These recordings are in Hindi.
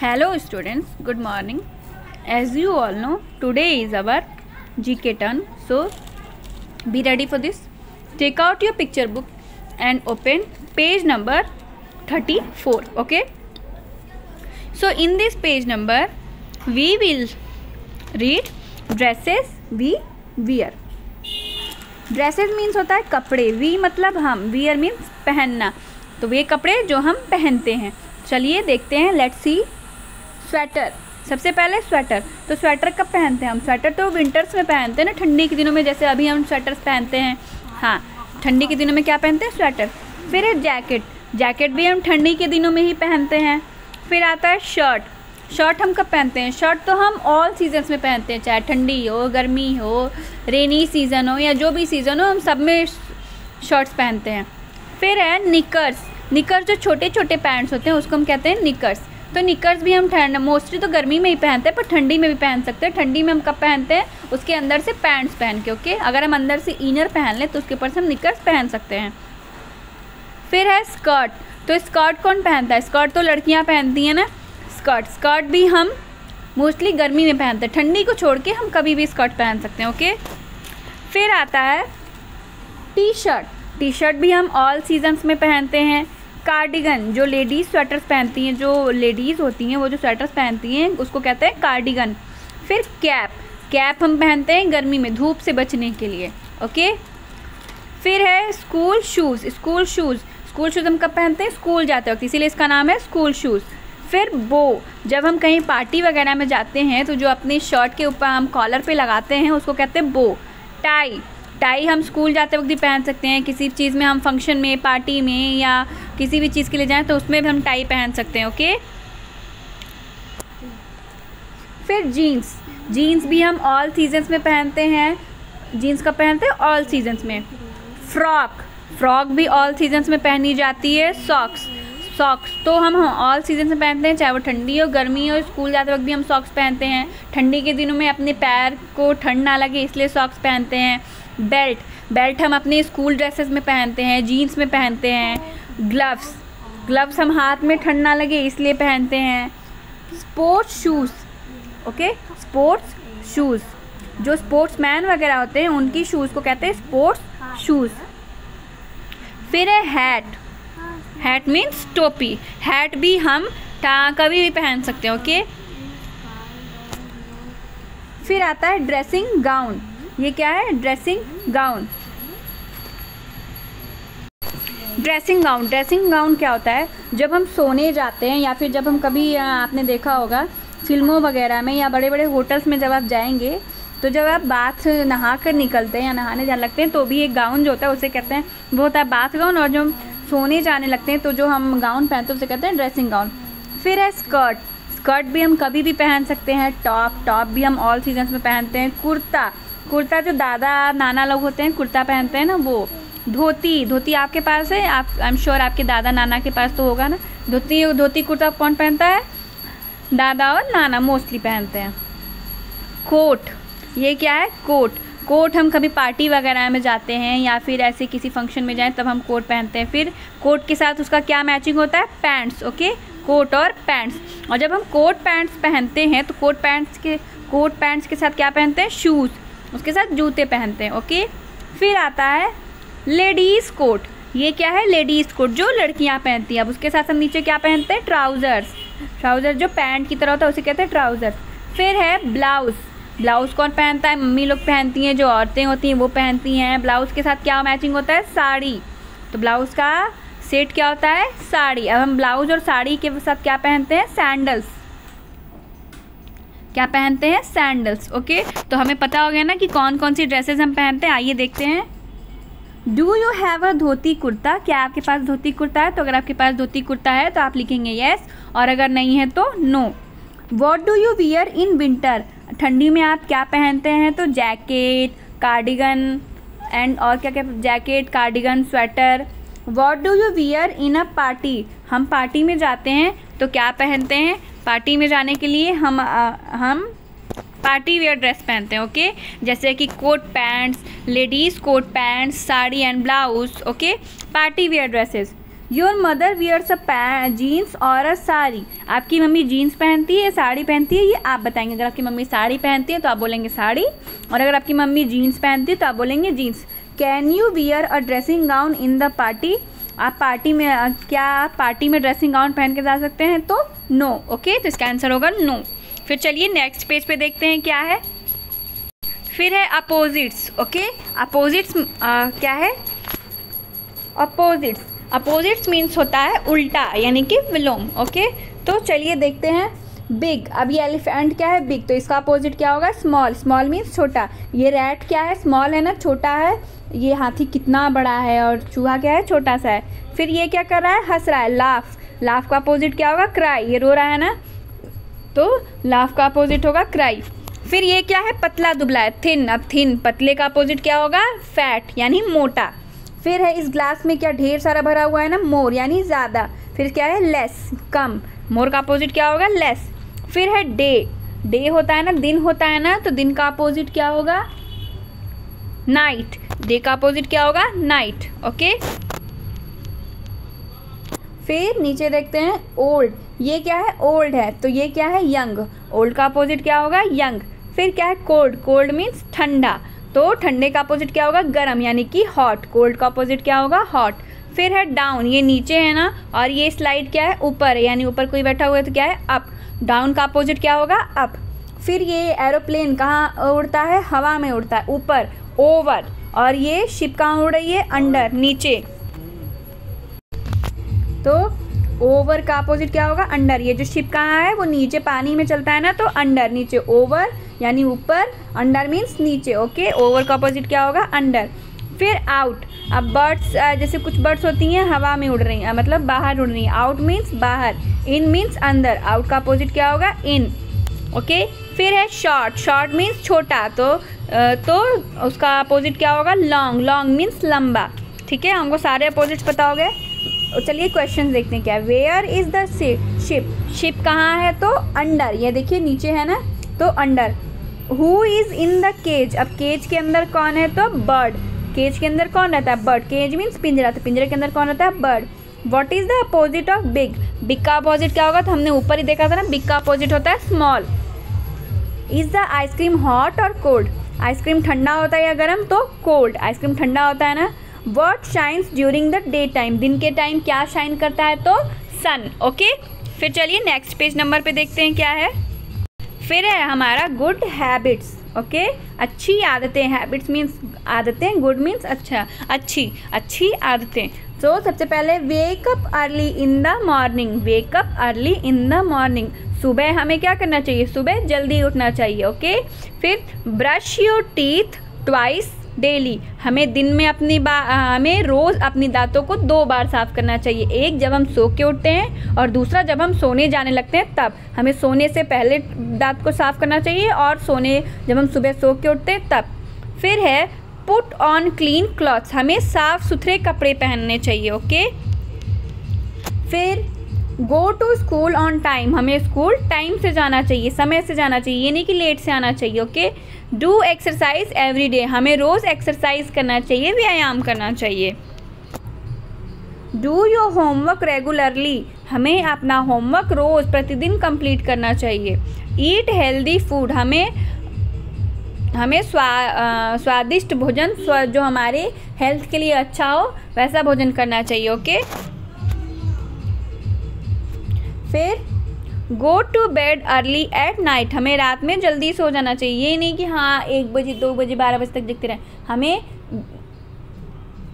Hello students, good morning. As you all know, today is our GK turn. So be ready for this. Take out your picture book and open page number 34. Okay. So in this page number, we will read dresses we wear. Dresses means होता है कपड़े, वी मतलब हम, वियर मीन्स पहनना, तो वे कपड़े जो हम पहनते हैं. चलिए देखते हैं. Let's see. स्वेटर. सबसे पहले स्वेटर. तो स्वेटर कब पहनते हैं हम? स्वेटर तो विंटर्स में पहनते हैं ना, ठंडी के दिनों में, जैसे अभी हम स्वेटर्स पहनते हैं. हाँ, ठंडी के दिनों में क्या पहनते हैं? स्वेटर. फिर है जैकेट. जैकेट भी हम ठंडी के दिनों में ही पहनते हैं. फिर आता है शर्ट. शर्ट हम कब पहनते हैं? शर्ट तो हम ऑल सीजन्स में पहनते हैं, चाहे ठंडी हो, गर्मी हो, रेनी सीज़न हो या जो भी सीज़न हो, हम सब में शर्ट्स पहनते हैं. फिर है निकर्स. निकर्स जो छोटे छोटे पैंट्स होते हैं उसको हम कहते हैं निकर्स. तो निकर्स भी हम मोस्टली तो गर्मी में ही पहनते हैं, पर ठंडी में भी पहन सकते हैं. ठंडी में हम कब पहनते हैं? उसके अंदर से पैंट्स पहन के. ओके, अगर हम अंदर से इनर पहन लें तो उसके ऊपर से हम निकर्स पहन सकते हैं. फिर है स्कर्ट. तो स्कर्ट कौन पहनता है? स्कर्ट तो लड़कियाँ पहनती हैं ना. स्कर्ट भी हम मोस्टली गर्मी में पहनते हैं, ठंडी को छोड़ के हम कभी भी स्कर्ट पहन सकते हैं. ओके. फिर आता है टी शर्ट. टी शर्ट भी हम ऑल सीजन्स में पहनते हैं. कार्डिगन, जो लेडीज़ स्वेटर्स पहनती हैं, जो लेडीज़ होती हैं वो जो स्वेटर्स पहनती हैं उसको कहते हैं कार्डिगन. फिर कैप. कैप हम पहनते हैं गर्मी में, धूप से बचने के लिए. ओके. फिर है स्कूल शूज़. स्कूल शूज़ हम कब पहनते हैं? स्कूल जाते वक्त, इसीलिए इसका नाम है स्कूल शूज़. फिर बो. जब हम कहीं पार्टी वगैरह में जाते हैं तो जो अपने शर्ट के ऊपर हम कॉलर पे लगाते हैं उसको कहते हैं बो. टाई हम स्कूल जाते वक्त भी पहन सकते हैं. किसी चीज़ में हम फंक्शन में, पार्टी में या किसी भी चीज़ के लिए जाएं तो उसमें भी हम टाई पहन सकते हैं. ओके. फिर जीन्स भी हम ऑल सीजन्स में पहनते हैं. जीन्स कब पहनते हैं? ऑल सीजन्स में. फ्रॉक भी ऑल सीजन्स में पहनी जाती है. सॉक्स तो हम ऑल सीजन में पहनते हैं, चाहे वो ठंडी हो, गर्मी हो. स्कूल जाते वक्त भी हम सॉक्स पहनते हैं. ठंडी के दिनों में अपने पैर को ठंड ना लगे इसलिए सॉक्स पहनते हैं. बेल्ट हम अपने स्कूल ड्रेसेस में पहनते हैं, जीन्स में पहनते हैं. ग्लव्स हम हाथ में ठंड ना लगे इसलिए पहनते हैं. Sports shoes. Okay, sports shoes जो स्पोर्ट्समैन वगैरह होते हैं उनकी शूज़ को कहते हैं स्पोर्ट्स शूज़. फिर है हैट मीन्स टोपी. हैट भी हम कभी भी पहन सकते हैं. ओके. फिर आता है ड्रेसिंग गाउन. ये क्या है? ड्रेसिंग गाउन क्या होता है? जब हम सोने जाते हैं या फिर जब हम कभी, आपने देखा होगा फिल्मों वगैरह में या बड़े बड़े होटल्स में, जब आप जाएंगे तो जब आप बाथ नहा कर निकलते हैं या नहाने जाने लगते हैं तो भी एक गाउन जो होता है उसे कहते हैं, वो होता है बाथ गाउन. और जो सोने जाने लगते हैं तो जो हम गाउन पहनते हैं उसे कहते हैं ड्रेसिंग गाउन. फिर है स्कर्ट भी हम कभी भी पहन सकते हैं. टॉप भी हम ऑल सीजन्स में पहनते हैं. कुर्ता जो दादा नाना लोग होते हैं कुर्ता पहनते हैं ना, वो. धोती आपके पास है? आई एम श्योर आपके दादा नाना के पास तो होगा ना. धोती कुर्ता कौन पहनता है? दादा और नाना मोस्टली पहनते हैं. कोट. ये क्या है? कोट हम कभी पार्टी वगैरह में जाते हैं या फिर ऐसे किसी फंक्शन में जाएं तब हम कोट पहनते हैं. फिर कोट के साथ उसका क्या मैचिंग होता है? पैंट्स. ओके, कोट और पैंट्स. और जब हम कोट पैंट्स पहनते हैं तो कोट पैंट्स के साथ क्या पहनते हैं? शूज़. उसके साथ जूते पहनते हैं. ओके. फिर आता है लेडीज़ कोट. ये क्या है? लेडीज़ कोट जो लड़कियां पहनती हैं. अब उसके साथ हम नीचे क्या पहनते हैं? ट्राउज़र जो पैंट की तरह होता है उसे कहते हैं ट्राउज़र. फिर है ब्लाउज़ कौन पहनता है? मम्मी लोग पहनती हैं, जो औरतें होती हैं वो पहनती हैं. ब्लाउज़ के साथ क्या मैचिंग होता है? साड़ी. तो ब्लाउज़ का सेट क्या होता है? साड़ी. अब हम ब्लाउज़ और साड़ी के साथ क्या पहनते हैं? सैंडल्स. ओके. तो हमें पता हो गया ना कि कौन कौन सी ड्रेसेस हम पहनते हैं. आइए देखते हैं. Do you have a dhoti kurta? क्या आपके पास धोती कुर्ता है? तो अगर आपके पास धोती कुर्ता है तो आप लिखेंगे येस, और अगर नहीं है तो no. What do you wear in winter? ठंडी में आप क्या पहनते हैं? तो जैकेट, कार्डिगन एंड और क्या jacket, cardigan, sweater. What do you wear in a party? हम पार्टी में जाते हैं तो क्या पहनते हैं? पार्टी में जाने के लिए हम पार्टी वेयर ड्रेस पहनते हैं. ओके. जैसे कि coat pants, ladies coat pants, sari and blouse. Okay, party wear dresses. Your mother wears a jeans और अ साड़ी। आपकी मम्मी जीन्स पहनती है या साड़ी पहनती है, ये आप बताएंगे। अगर आपकी मम्मी साड़ी पहनती है तो आप बोलेंगे साड़ी, और अगर आपकी मम्मी जीन्स पहनती है तो आप बोलेंगे jeans. Can you wear a dressing gown in the party. आप पार्टी में क्या आप पार्टी में ड्रेसिंग गाउन पहन के जा सकते हैं, तो नो। ओके, तो इसका आंसर होगा नो। फिर चलिए नेक्स्ट पेज पे देखते हैं क्या है। फिर है अपोजिट्स। ओके, अपोजिट्स क्या है? अपोजिट्स, अपोजिट्स मीन्स होता है उल्टा, यानी कि विलोम। ओके, तो चलिए देखते हैं। बिग, अब ये एलिफेंट क्या है? बिग, तो इसका अपोजिट क्या होगा? स्मॉल। स्मॉल मीन्स छोटा। ये रैट क्या है? स्मॉल है ना, छोटा है। ये हाथी कितना बड़ा है, और चूहा क्या है? छोटा सा है। फिर ये क्या कर रहा है? हंस रहा है, लाफ। लाफ का अपोजिट क्या होगा? क्राई। ये रो रहा है ना, तो लाफ का अपोजिट होगा क्राई। फिर ये क्या है? पतला दुबला है, थिन। अब थिन, पतले का अपोजिट क्या होगा? फैट, यानी मोटा। फिर है इस ग्लास में क्या ढेर सारा भरा हुआ है ना, मोर, यानी ज़्यादा। फिर क्या है? लेस, कम। मोर का अपोजिट क्या होगा? लेस। फिर है डे। डे होता है ना, दिन होता है ना, तो दिन का अपोजिट क्या होगा? नाइट। डे का अपोजिट क्या होगा? नाइट। ओके, फिर नीचे देखते हैं ओल्ड। ये क्या है? ओल्ड है, तो ये क्या है? यंग। ओल्ड का अपोजिट क्या होगा? यंग। फिर क्या है? कोल्ड। कोल्ड मीन्स ठंडा, तो ठंडे का अपोजिट क्या होगा? गर्म, यानी कि हॉट। कोल्ड का अपोजिट क्या होगा? हॉट। फिर है डाउन। ये नीचे है ना, और ये स्लाइड क्या है? ऊपर है, यानी ऊपर कोई बैठा हुआ है तो क्या है? अप। डाउन का अपोजिट क्या होगा? अप। फिर ये एरोप्लेन कहाँ उड़ता है? हवा में उड़ता है, ऊपर, ओवर। और ये शिप कहाँ उड़ रही है? अंडर, नीचे। तो ओवर का अपोजिट क्या होगा? अंडर। ये जो शिप कहाँ है? वो नीचे पानी में चलता है ना, तो अंडर। नीचे ओवर यानी ऊपर, अंडर मीन्स नीचे। ओके, ओवर का अपोजिट क्या होगा? अंडर। फिर आउट। अब बर्ड्स, जैसे कुछ बर्ड्स होती हैं हवा में उड़ रही हैं, मतलब बाहर उड़ रही हैं। आउट मीन्स बाहर, इन मीन्स अंदर। आउट का अपोजिट क्या होगा? इन। ओके, फिर है शॉर्ट। शॉर्ट मीन्स छोटा, तो उसका अपोजिट क्या होगा? लॉन्ग। लॉन्ग मीन्स लंबा। ठीक है, हमको सारे अपोजिट्स पता हो गए। चलिए क्वेश्चन देखते हैं क्या है। Where is the ship. Ship कहाँ है? तो अंडर। ये देखिए नीचे है ना, तो under. Who is in the cage. अब केज के अंदर कौन है? तो बर्ड। केज के अंदर कौन रहता है? बर्ड। केज मीन्स पिंजरा, तो पिंजरे के अंदर कौन रहता है? Bird. What is the opposite of big. Big का अपोजिट क्या होगा? तो हमने ऊपर ही देखा था ना, बिग का अपोजिट होता है small. Is the ice cream hot और कोल्ड। आइसक्रीम ठंडा होता है या गर्म? तो कोल्ड। आइसक्रीम ठंडा होता है ना। What shines during the day time। दिन के टाइम क्या शाइन करता है? तो सन। ओके, फिर चलिए नेक्स्ट पेज नंबर पे देखते हैं क्या है। फिर है हमारा गुड हैबिट्स। ओके, अच्छी आदतें। हैबिट्स मीन्स आदतें, गुड मीन्स अच्छा, अच्छी आदतें। तो सबसे पहले वेक up early in the morning. Wake up early in the morning. सुबह हमें क्या करना चाहिए? सुबह जल्दी उठना चाहिए। ओके, फिर brush your teeth twice daily. हमें दिन में हमें रोज़ अपनी दांतों को 2 बार साफ़ करना चाहिए। एक जब हम सो के उठते हैं, और दूसरा जब हम सोने जाने लगते हैं तब। हमें सोने से पहले दांत को साफ़ करना चाहिए, और जब हम सुबह सो के उठते हैं तब। फिर है पुट ऑन क्लीन क्लॉथ्स। हमें साफ़ सुथरे कपड़े पहनने चाहिए। ओके, फिर go to school on time. हमें स्कूल टाइम से जाना चाहिए, समय से जाना चाहिए, ये नहीं कि लेट से आना चाहिए। Okay, do exercise every day. हमें रोज़ एक्सरसाइज करना चाहिए, व्यायाम करना चाहिए। Do your homework regularly. हमें अपना होमवर्क रोज़ प्रतिदिन कंप्लीट करना चाहिए। Eat healthy food. हमें स्वादिष्ट भोजन, जो हमारे हेल्थ के लिए अच्छा हो वैसा भोजन करना चाहिए। ओके, फिर go to bed early at night. हमें रात में जल्दी सो जाना चाहिए। ये नहीं कि हाँ 1 बजे 2 बजे 12 बजे तक जगते रहें। हमें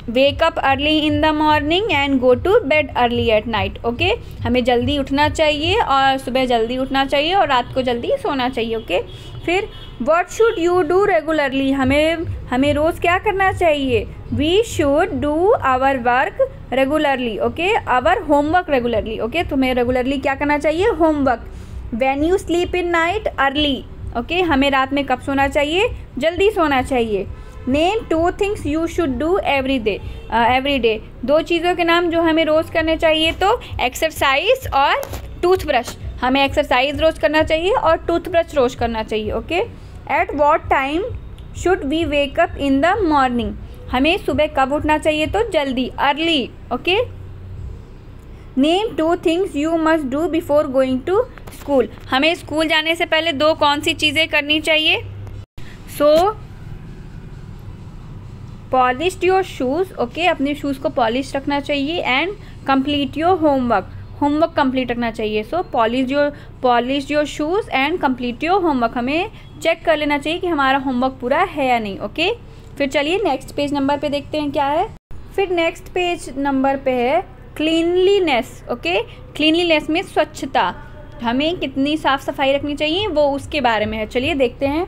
wake up early in the morning and go to bed early at night. Okay, हमें जल्दी उठना चाहिए, और सुबह जल्दी उठना चाहिए, और रात को जल्दी सोना चाहिए। ओके, फिर what should you do regularly. हमें रोज़ क्या करना चाहिए? We should do our work regularly. Okay, our homework regularly. Okay, तुम्हें रेगुलरली क्या करना चाहिए? Homework. When you sleep in night early. Okay, हमें रात में कब सोना चाहिए? जल्दी सोना चाहिए। Name 2 things you should do every day. 2 चीज़ों के नाम जो हमें रोज़ करने चाहिए, तो एक्सरसाइज और टूथब्रश। हमें एक्सरसाइज रोज़ करना चाहिए और टूथब्रश रोज़ करना चाहिए। Okay, at what time should we wake up in the morning. हमें सुबह कब उठना चाहिए? तो जल्दी, early. Okay, name 2 things you must do before going to school. हमें स्कूल जाने से पहले 2 कौन सी चीज़ें करनी चाहिए? So polish your shoes, okay, अपने शूज़ को पॉलिश रखना चाहिए। And complete your homework complete रखना चाहिए। So polish your shoes and complete your homework. हमें चेक कर लेना चाहिए कि हमारा होमवर्क पूरा है या नहीं, ओके। फिर चलिए नेक्स्ट पेज नंबर पे देखते हैं क्या है। फिर नेक्स्ट पेज नंबर पे है क्लीनलीनेस, ओके। क्लीनलीनेस में स्वच्छता, हमें कितनी साफ़ सफाई रखनी चाहिए वो उसके बारे में है। चलिए देखते हैं।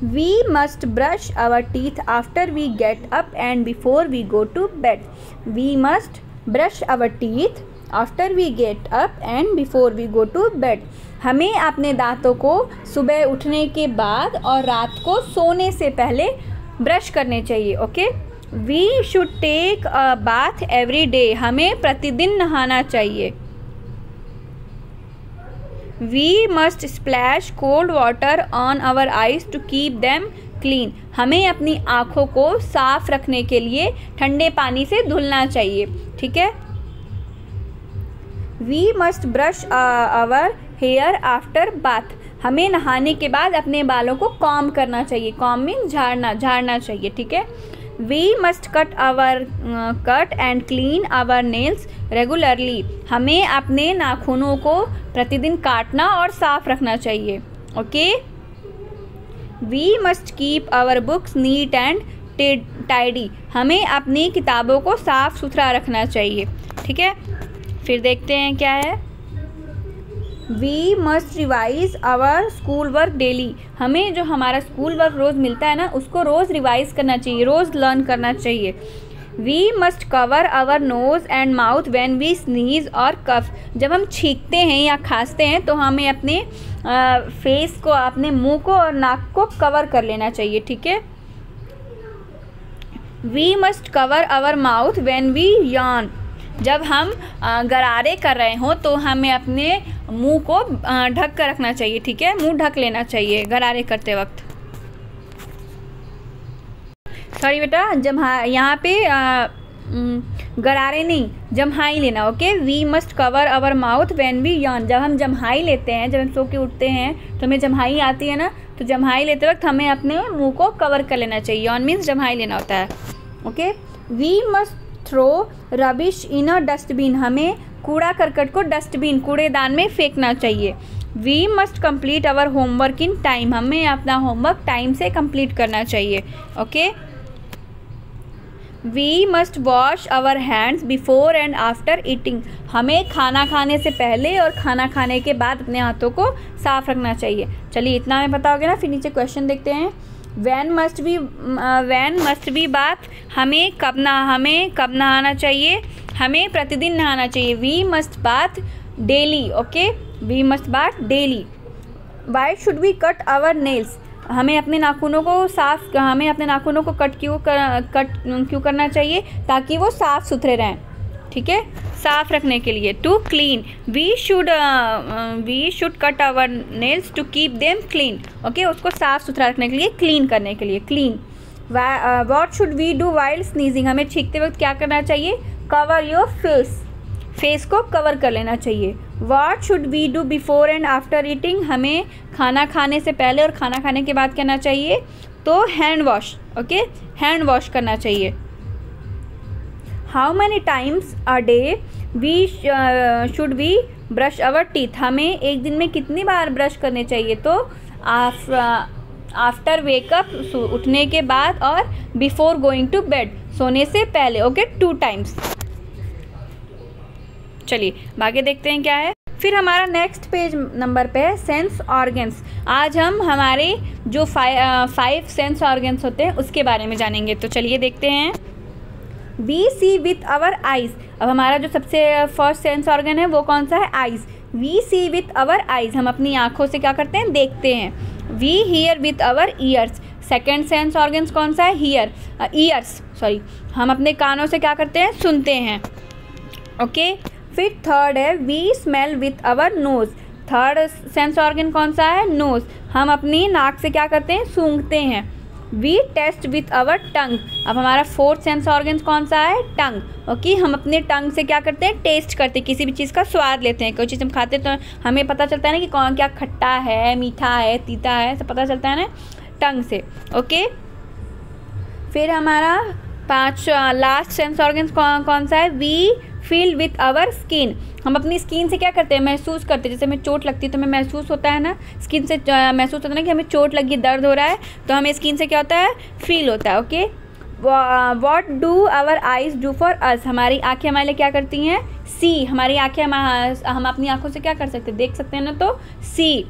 We must brush our teeth after we get up and before we go to bed. We must brush our teeth after we get up and before we go to bed. हमें अपने दांतों को सुबह उठने के बाद और रात को सोने से पहले ब्रश करने चाहिए, okay. We should take a bath every day. हमें प्रतिदिन नहाना चाहिए। We must splash cold water on our eyes to keep them clean. हमें अपनी आँखों को साफ रखने के लिए ठंडे पानी से धुलना चाहिए, ठीक है। We must brush our hair after bath. हमें नहाने के बाद अपने बालों को कॉम्ब करना चाहिए। कॉम्ब मीन्स झाड़ना चाहिए, ठीक है। We must cut and clean our nails regularly. हमें अपने नाखूनों को प्रतिदिन काटना और साफ रखना चाहिए, okay. We must keep our books neat and tidy. हमें अपनी किताबों को साफ सुथरा रखना चाहिए, ठीक है। फिर देखते हैं क्या है। We must revise our school work daily. हमें जो हमारा स्कूल वर्क रोज़ मिलता है ना, उसको रोज़ रिवाइज करना चाहिए, रोज़ लर्न करना चाहिए। We must cover our nose and mouth when we sneeze or cough. जब हम छींकते हैं या खांसते हैं तो हमें अपने फेस को, अपने मुंह को और नाक को कवर कर लेना चाहिए, ठीक है। We must cover our mouth when we yawn. जब हम गरारे कर रहे हों तो हमें अपने मुंह को ढक कर रखना चाहिए, ठीक है। मुंह ढक लेना चाहिए गरारे करते वक्त। सॉरी बेटा, यहाँ पे गरारे नहीं, जम्हाई लेना, okay. We must cover our mouth when we yawn. जब हम जम्हाई लेते हैं, जब हम सो के उठते हैं तो हमें जम्हाई आती है ना, तो जम्हाई लेते वक्त हमें अपने मुंह को कवर कर लेना चाहिए। यार्न मीन्स जम्हाई लेना होता है, okay. We must throw rubbish in a dustbin. हमें कूड़ा करकट को डस्टबिन, कूड़ेदान में फेंकना चाहिए। We must complete our homework in time. हमें अपना होमवर्क टाइम से कंप्लीट करना चाहिए, okay. We must wash our hands before and after eating. हमें खाना खाने से पहले और खाना खाने के बाद अपने हाथों को साफ रखना चाहिए। चलिए इतना हमें पता हो गया ना। फिर नीचे क्वेश्चन देखते हैं। When must be bath. हमें कब नहाना चाहिए? हमें प्रतिदिन नहाना चाहिए। We must bath daily, okay. We must bath daily. Why should we cut our nails. हमें अपने नाखूनों को कट क्यों करना चाहिए? ताकि वो साफ़ सुथरे रहें, ठीक है, साफ़ रखने के लिए। To clean, we should cut our nails to keep them clean, okay. उसको साफ़ सुथरा रखने के लिए, क्लीन करने के लिए, clean. What should we do while sneezing. हमें छींकते वक्त क्या करना चाहिए? कवर योर फेस को कवर कर लेना चाहिए। What should we do before and after eating. हमें खाना खाने से पहले और खाना खाने के बाद करना चाहिए तो hand wash, okay, hand wash करना चाहिए। How many times a day should we brush our teeth. हमें एक दिन में कितनी बार ब्रश करने चाहिए? तो आफ्टर वेकअप, उठने के बाद, और बिफोर गोइंग टू बेड, सोने से पहले, ओके, 2 टाइम्स। चलिए बाकी देखते हैं क्या है। फिर हमारा नेक्स्ट पेज नंबर पे है सेंस ऑर्गन्स। आज हम हमारे जो 5 सेंस ऑर्गन्स होते हैं उसके बारे में जानेंगे। तो चलिए देखते हैं। We see with our eyes. अब हमारा जो सबसे फर्स्ट सेंस ऑर्गन है वो कौन सा है? Eyes. We see with our eyes. हम अपनी आँखों से क्या करते हैं? देखते हैं। We hear with our ears. Second sense organs कौन सा है? Ears, sorry. हम अपने कानों से क्या करते हैं? सुनते हैं, ओके। फिर थर्ड है we smell with our nose. Third sense organ कौन सा है? नोज़। हम अपनी नाक से क्या करते हैं? सूंघते हैं। We taste with our tongue. अब हमारा फोर्थ सेंस ऑर्गन कौन सा है? टंग। ओके, हम अपने टंग से क्या करते हैं? टेस्ट करते हैं, किसी भी चीज़ का स्वाद लेते हैं। कोई चीज़ हम खाते हैं तो हमें पता चलता है ना कि कौन क्या खट्टा है, मीठा है, तीता है, सब पता चलता है ना टंग से। ओके, फिर हमारा लास्ट सेंस ऑर्गन कौन सा है? We feel with our skin. हम अपनी स्किन से क्या करते हैं? महसूस करते हैं। जैसे हमें चोट लगती है तो हमें महसूस होता है ना, स्किन से महसूस होता है ना कि हमें चोट लगी, दर्द हो रहा है, तो हमें स्किन से क्या होता है? फील होता है। Okay, what do our eyes do for us. हमारी आँखें हमारे लिए क्या करती हैं? सी। हमारी आँखें हम अपनी आँखों से क्या कर सकते हैं? देख सकते हैं ना, तो see.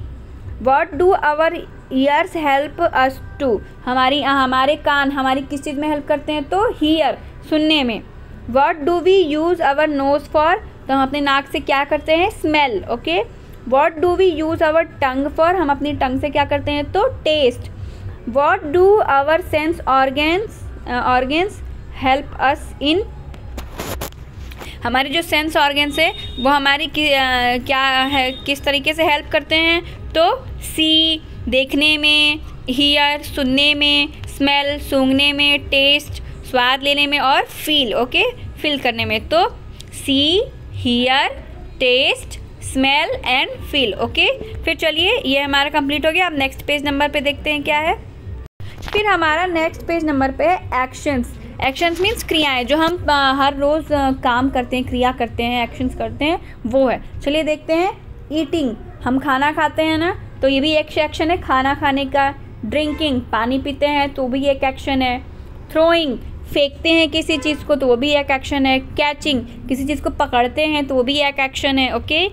What do our ears help us to. हमारे कान हमारी किस चीज़ में हेल्प करते हैं? तो हीयर, सुनने में। What do we use our nose for. तो हम अपने नाक से क्या करते हैं? Smell. Okay, what do we use our tongue for. हम अपनी टंग से क्या करते हैं? तो taste. What do our sense organs help us in. हमारे जो सेंस ऑर्गन्स है वो हमारी क्या है, किस तरीके से हेल्प करते हैं? तो सी, देखने में, हीयर, सुनने में, स्मेल, सूंघने में, टेस्ट, स्वाद लेने में, और फील, ओके, फील करने में। तो see, hear, taste, smell and feel. Okay, फिर चलिए ये हमारा कंप्लीट हो गया। अब नेक्स्ट पेज नंबर पे देखते हैं क्या है। फिर हमारा नेक्स्ट पेज नंबर पे है एक्शंस। एक्शंस मीन्स क्रियाएं, जो हम हर रोज़ काम करते हैं, क्रिया करते हैं, एक्शंस करते हैं, वो है। चलिए देखते हैं। ईटिंग, हम खाना खाते हैं ना, तो ये भी एक एक्शन है खाना खाने का। ड्रिंकिंग, पानी पीते हैं तो भी एक एक्शन है। थ्रोइंग, फेंकते हैं किसी चीज़ को तो वो भी एक एक्शन है। कैचिंग, किसी चीज़ को पकड़ते हैं तो वो भी एक एक्शन है। ओके,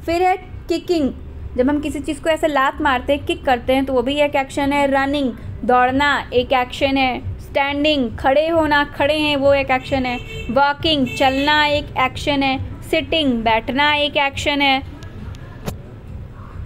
फिर है किकिंग, जब हम किसी चीज़ को ऐसे लात मारते हैं, किक करते हैं, तो वो भी एक एक्शन है। रनिंग, दौड़ना, एक एक्शन है। स्टैंडिंग, खड़े होना, खड़े हैं, वो एक एक्शन है। वॉकिंग, चलना, एक एक्शन है। सिटिंग, बैठना, एक एक्शन है।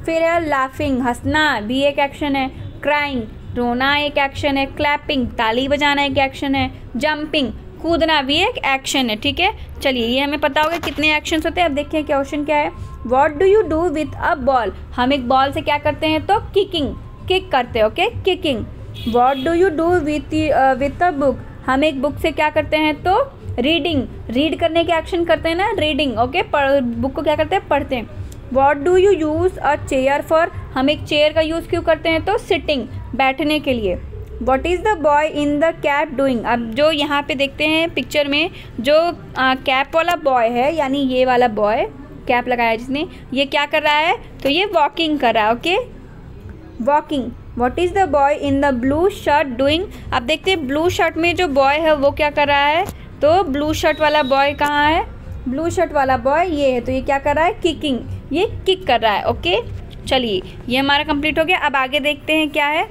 फिर है लाफिंग, हंसना भी एक एक्शन है। क्राइंग, रोना, एक एक्शन है। क्लैपिंग, ताली बजाना, एक एक्शन है। जंपिंग, कूदना भी एक एक्शन है। ठीक है, चलिए ये हमें पता होगा कितने एक्शंस होते हैं। अब देखिए क्वेश्चन क्या है। What do you do with a ball. हम एक बॉल से क्या करते हैं? तो किकिंग, किक करते हैं। Okay, kicking. What do you do with a book. हम एक बुक से क्या करते हैं? तो रीडिंग, रीड करने के एक्शन करते हैं ना, रीडिंग। ओके, बुक को क्या करते हैं? पढ़ते हैं। What do you use a chair for. हम एक चेयर का यूज़ क्यों करते हैं? तो सिटिंग, बैठने के लिए। What is the boy in the cap doing. अब जो यहाँ पे देखते हैं पिक्चर में, जो कैप वाला बॉय है, यानी ये वाला बॉय कैप लगाया है जिसने, ये क्या कर रहा है? तो ये वॉकिंग कर रहा है। Okay, walking. What is the boy in the blue shirt doing. अब देखते हैं ब्लू शर्ट में जो बॉय है वो क्या कर रहा है? तो ब्लू शर्ट वाला बॉय कहाँ है? ब्लू शर्ट वाला बॉय ये है, तो ये क्या कर रहा है? किकिंग, ये किक कर रहा है। ओके, चलिए ये हमारा कंप्लीट हो गया। अब आगे देखते हैं क्या है।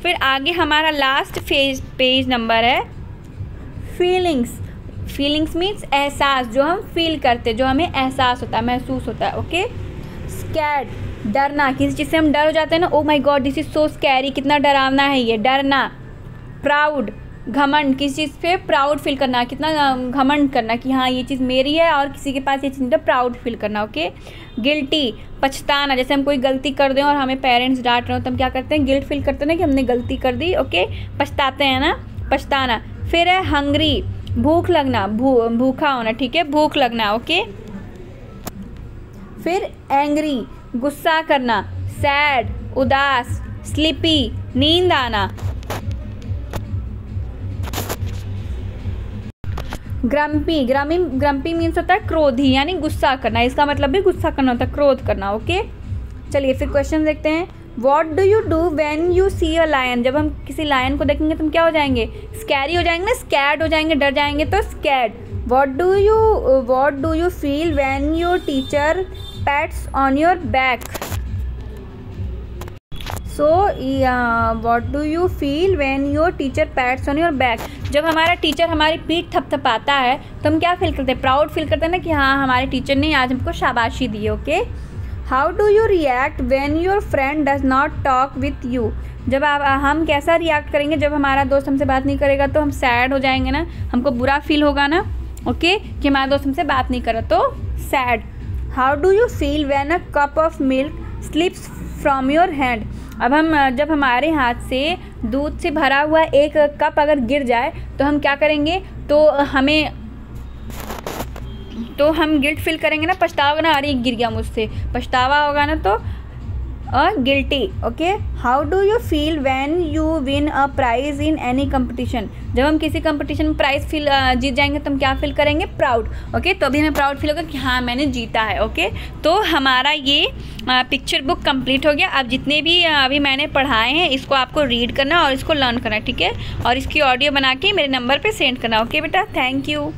फिर आगे हमारा लास्ट पेज नंबर है फीलिंग्स। फीलिंग्स मीन्स एहसास, जो हम फील करते हैं, जो हमें एहसास होता है, महसूस होता है। ओके, स्कैर्ड, डरना, किसी चीज़ से हम डर हो जाते हैं ना, oh my God this is so scary, कितना डरावना है ये, डरना। प्राउड, घमंड, किसी चीज़ पे प्राउड फील करना, कितना घमंड करना कि हाँ ये चीज़ मेरी है और किसी के पास ये चीज़ नहीं, प्राउड फील करना। ओके, गिल्टी, पछताना, जैसे हम कोई गलती कर दें और हमें पेरेंट्स डांट रहे हो तो हम क्या करते हैं? गिल्ट फील करते हैं ना कि हमने गलती कर दी। ओके, पछताते हैं ना, पछताना। फिर है हंग्री, भूख लगना, भूखा होना। ठीक है, भूख लगना। ओके, फिर एंग्री, गुस्सा करना। सैड, उदास। स्लीपी, नींद आना। ग्रम्पी मीन्स होता है क्रोधी, यानी गुस्सा करना, इसका मतलब भी गुस्सा करना होता है, क्रोध करना। ओके, चलिए फिर क्वेश्चन देखते हैं। What do you do when you see a lion. जब हम किसी लायन को देखेंगे तो हम क्या हो जाएंगे? स्कैरी हो जाएंगे ना, स्कैर्ड हो जाएंगे, डर जाएंगे, तो scared. What do you feel when your teacher pets on your back. So what do you feel when your teacher pets on your back. जब हमारा टीचर हमारी पीठ थपथपाता है तो हम क्या फील करते हैं? प्राउड फील करते हैं ना कि हाँ हमारे टीचर ने आज हमको शाबाशी दी। Okay, how do you react when your friend does not talk with you. जब हम कैसा रिएक्ट करेंगे जब हमारा दोस्त हमसे बात नहीं करेगा? तो हम सैड हो जाएंगे ना, हमको बुरा फील होगा ना। ओके, कि हमारा दोस्त हमसे बात नहीं कर रहा, तो sad. How do you feel when a cup of milk slips from your hand. अब हम जब हमारे हाथ से दूध से भरा हुआ एक कप अगर गिर जाए तो हम क्या करेंगे, तो हम गिल्ट फील करेंगे ना, पछतावा ना, अरे गिर गया मुझसे, पछतावा होगा ना, तो guilty. Okay, how do you feel when you win a prize in any competition? जब हम किसी कंपटीशन में प्राइज जीत जाएंगे तो हम क्या फील करेंगे, प्राउड। ओके, तो अभी हमें प्राउड फील होगा कि हाँ मैंने जीता है। ओके, तो हमारा ये पिक्चर बुक कंप्लीट हो गया। अब जितने भी अभी मैंने पढ़ाए हैं इसको आपको रीड करना और इसको लर्न करना, ठीक है, और इसकी ऑडियो बना के मेरे नंबर पे सेंड करना। ओके बेटा, थैंक यू।